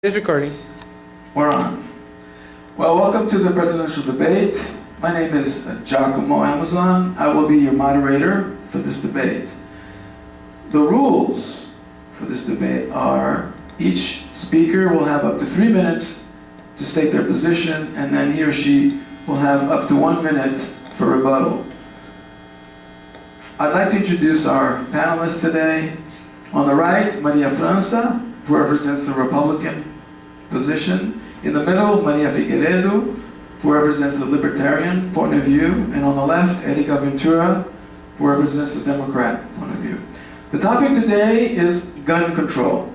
It's recording. We're on. Well, welcome to the presidential debate. My name is Giacomo Amazon. I will be your moderator for this debate. The rules for this debate are each speaker will have up to 3 minutes to state their position, and then he or she will have up to 1 minute for rebuttal. I'd like to introduce our panelists today. On the right, Maria Franca, who represents the Republican position. In the middle, Maria Figueredo, who represents the Libertarian point of view. And on the left, Erika Ventura, who represents the Democrat point of view. The topic today is gun control.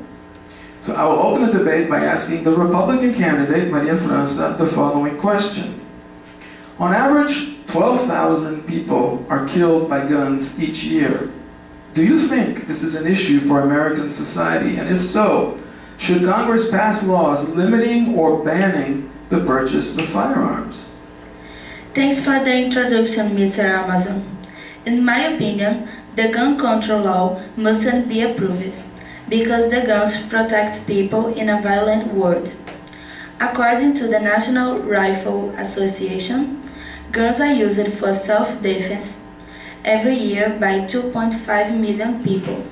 So I will open the debate by asking the Republican candidate, Maria Franca, the following question. On average, 12,000 people are killed by guns each year. Do you think this is an issue for American society? And if so, should Congress pass laws limiting or banning the purchase of firearms? Thanks for the introduction, Mr. Amazon. In my opinion, the gun control law mustn't be approved because the guns protect people in a violent world. According to the National Rifle Association, guns are used for self-defense every year by 2.5 million people.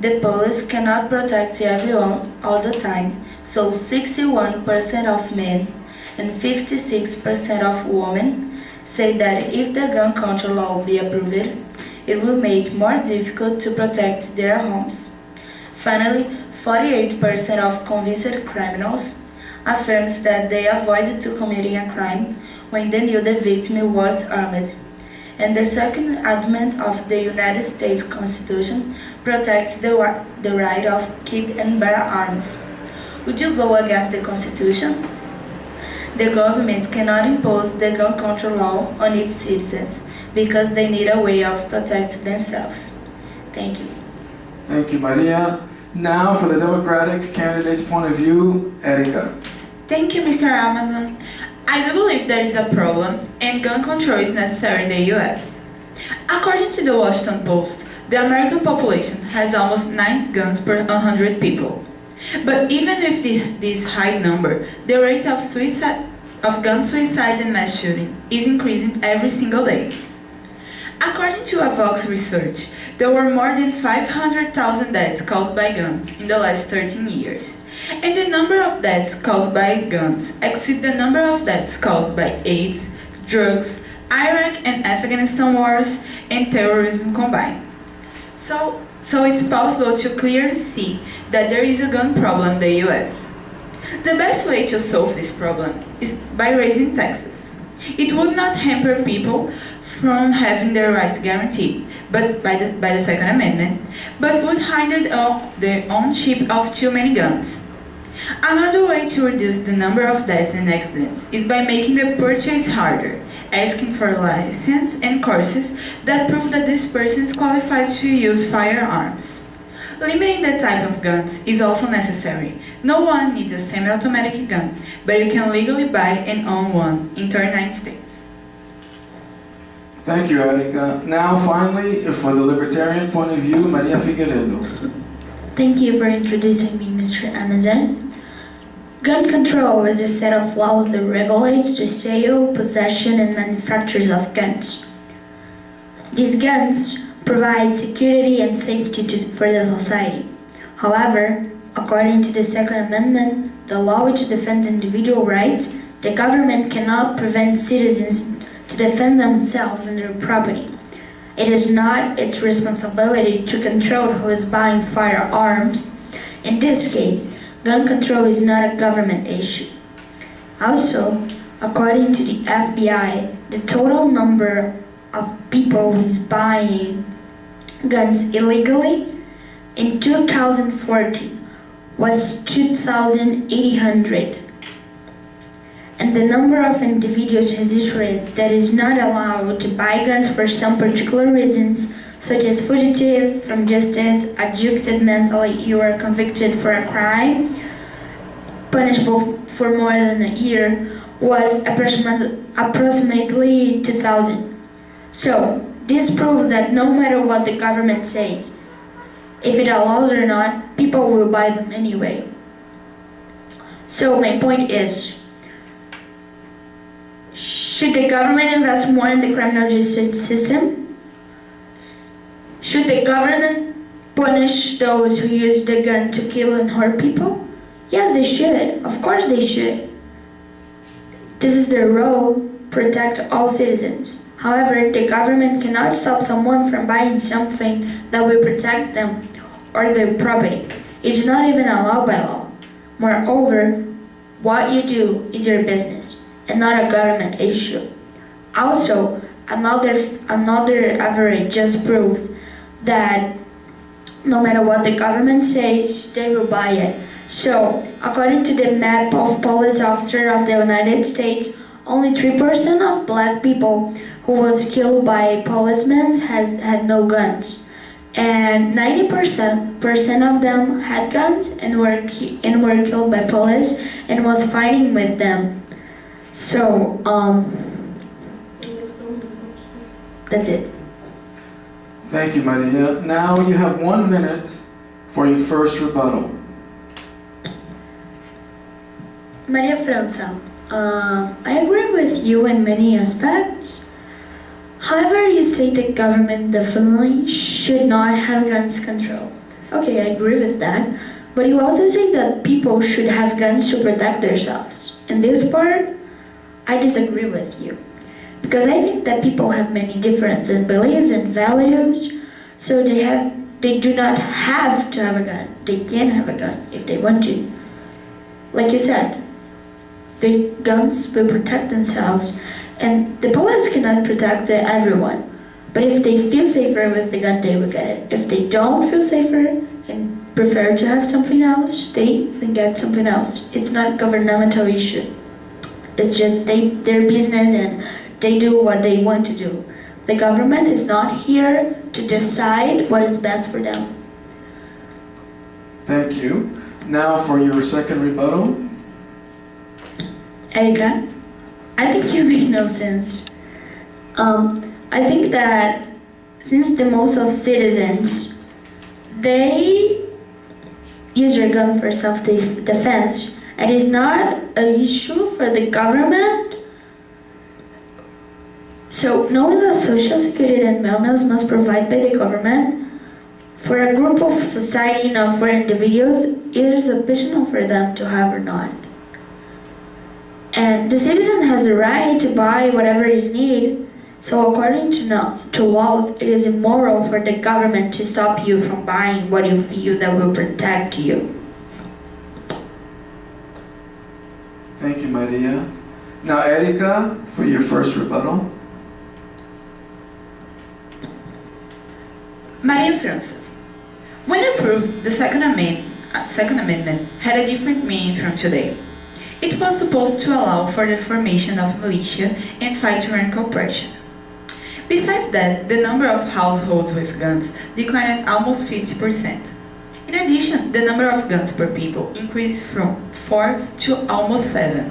The police cannot protect everyone all the time, so 61% of men and 56% of women say that if the gun control law be approved, it will make more difficult to protect their homes. Finally, 48% of convicted criminals affirms that they avoided to committing a crime when they knew the victim was armed. And the Second Amendment of the United States Constitution protects the right of keep and bear arms. Would you go against the Constitution? The government cannot impose the gun control law on its citizens because they need a way of protecting themselves. Thank you. Thank you, Maria. Now for the Democratic candidate's point of view, Erika. Thank you, Mr. Amazon. I do believe there is a problem and gun control is necessary in the US. According to the Washington Post, the American population has almost 9 guns per 100 people. But even with this high number, the rate of gun suicides and mass shooting is increasing every single day. According to a Vox research, there were more than 500,000 deaths caused by guns in the last 13 years. And the number of deaths caused by guns exceeds the number of deaths caused by AIDS, drugs, Iraq and Afghanistan wars, and terrorism combined. So it's possible to clearly see that there is a gun problem in the US. The best way to solve this problem is by raising taxes. It would not hamper people from having their rights guaranteed, but by the Second Amendment, but would hinder the ownership of too many guns. Another way to reduce the number of deaths and accidents is by making the purchase harder, asking for a license and courses that prove that this person is qualified to use firearms. Limiting the type of guns is also necessary. No one needs a semi-automatic gun, but you can legally buy and own one in the United States. Thank you, Erika. Now, finally, for the Libertarian point of view, Maria Figueredo. Thank you for introducing me, Mr. Amazon. Gun control is a set of laws that regulates the sale, possession, and manufacture of guns. These guns provide security and safety for the society. However, according to the Second Amendment, the law which defends individual rights, the government cannot prevent citizens to defend themselves and their property. It is not its responsibility to control who is buying firearms. In this case, gun control is not a government issue. Also, according to the FBI, the total number of people who's buying guns illegally in 2014 was 2,800. And the number of individuals registered that is not allowed to buy guns for some particular reasons, such as fugitive from justice, addicted mentally, or convicted for a crime, punishable for more than a year, was approximately 2,000. So, this proves that no matter what the government says, if it allows or not, people will buy them anyway. So my point is, should the government invest more in the criminal justice system? Should the government punish those who use the gun to kill and hurt people? Yes, they should. Of course they should. This is their role, protect all citizens. However, the government cannot stop someone from buying something that will protect them or their property. It's not even allowed by law. Moreover, what you do is your business and not a government issue. Also, another average just proves that no matter what the government says, they will buy it. So, according to the map of police officers of the United States, only 3% of black people who was killed by policemen had no guns, and 90% of them had guns and were killed by police and was fighting with them. So, that's it. Thank you, Maria. Now you have 1 minute for your first rebuttal. Maria Franca, I agree with you in many aspects. However, you say the government definitely should not have guns control. Okay, I agree with that. But you also say that people should have guns to protect themselves. In this part, I disagree with you. Because I think that people have many different beliefs and values, so they do not have to have a gun. They can have a gun if they want to. Like you said, the guns will protect themselves, and the police cannot protect everyone. But if they feel safer with the gun, they will get it. If they don't feel safer and prefer to have something else, they can get something else. It's not a governmental issue. It's just their business, and they do what they want to do. The government is not here to decide what is best for them. Thank you. Now for your second rebuttal. Erika, I think you make no sense. I think that since the most of citizens, they use their gun for self-defense, and it's not an issue for the government. So knowing that Social Security and wellness must provide by the government, for a group of society, not for individuals, it is optional for them to have or not. And the citizen has the right to buy whatever is needed. So according to laws, it is immoral for the government to stop you from buying what you feel that will protect you. Thank you, Maria. Now, Erika, for your first rebuttal. Maria Franca, when approved, the Second Amendment had a different meaning from today. It was supposed to allow for the formation of militia and fight tyrannical oppression. Besides that, the number of households with guns declined almost 50%. In addition, the number of guns per people increased from 4 to almost 7.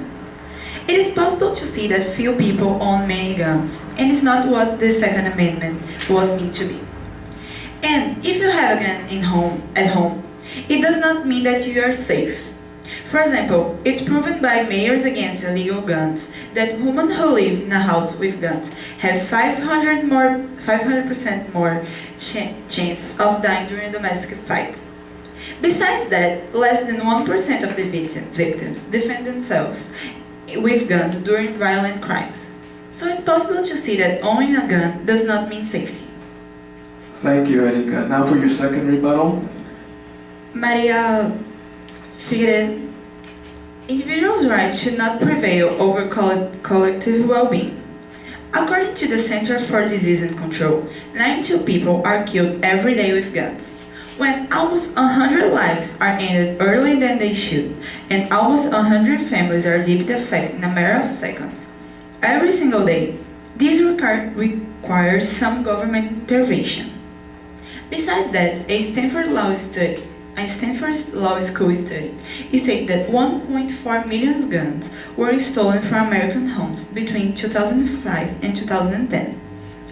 It is possible to see that few people own many guns, and it's not what the Second Amendment was meant to be. And if you have a gun at home, it does not mean that you are safe. For example, it's proven by Mayors Against Illegal Guns that women who live in a house with guns have 500% more chance of dying during a domestic fight. Besides that, less than 1% of the victims defend themselves with guns during violent crimes. So it's possible to see that owning a gun does not mean safety. Thank you, Erika. Now for your second rebuttal. Maria Figueredo, individuals' rights should not prevail over collective well-being. According to the Center for Disease and Control, 92 people are killed every day with guns, when almost 100 lives are ended earlier than they should, and almost 100 families are deeply affected in a matter of seconds. Every single day, this requires some government intervention. Besides that, a Stanford Law School study stated that 1.4 million guns were stolen from American homes between 2005 and 2010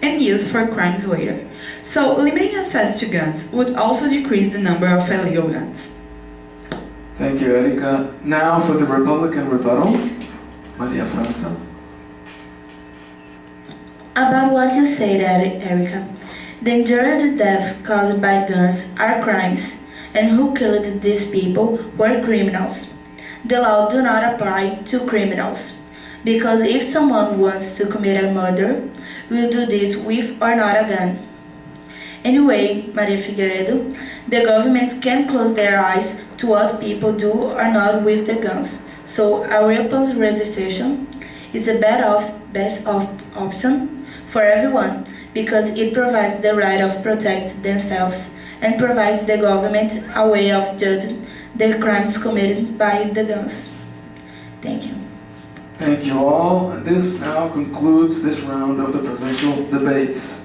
and used for crimes later. So limiting access to guns would also decrease the number of illegal guns. Thank you, Erika. Now for the Republican rebuttal, Maria Franca. About what you said, Erika. The injured deaths caused by guns are crimes, and who killed these people were criminals. The law do not apply to criminals, because if someone wants to commit a murder, will do this with or not a gun. Anyway, Maria Figueredo, the government can close their eyes to what people do or not with the guns. So a weapons registration is the best option for everyone because it provides the right of protect themselves and provides the government a way of judging the crimes committed by the guns. Thank you. Thank you all. And this now concludes this round of the provincial debates.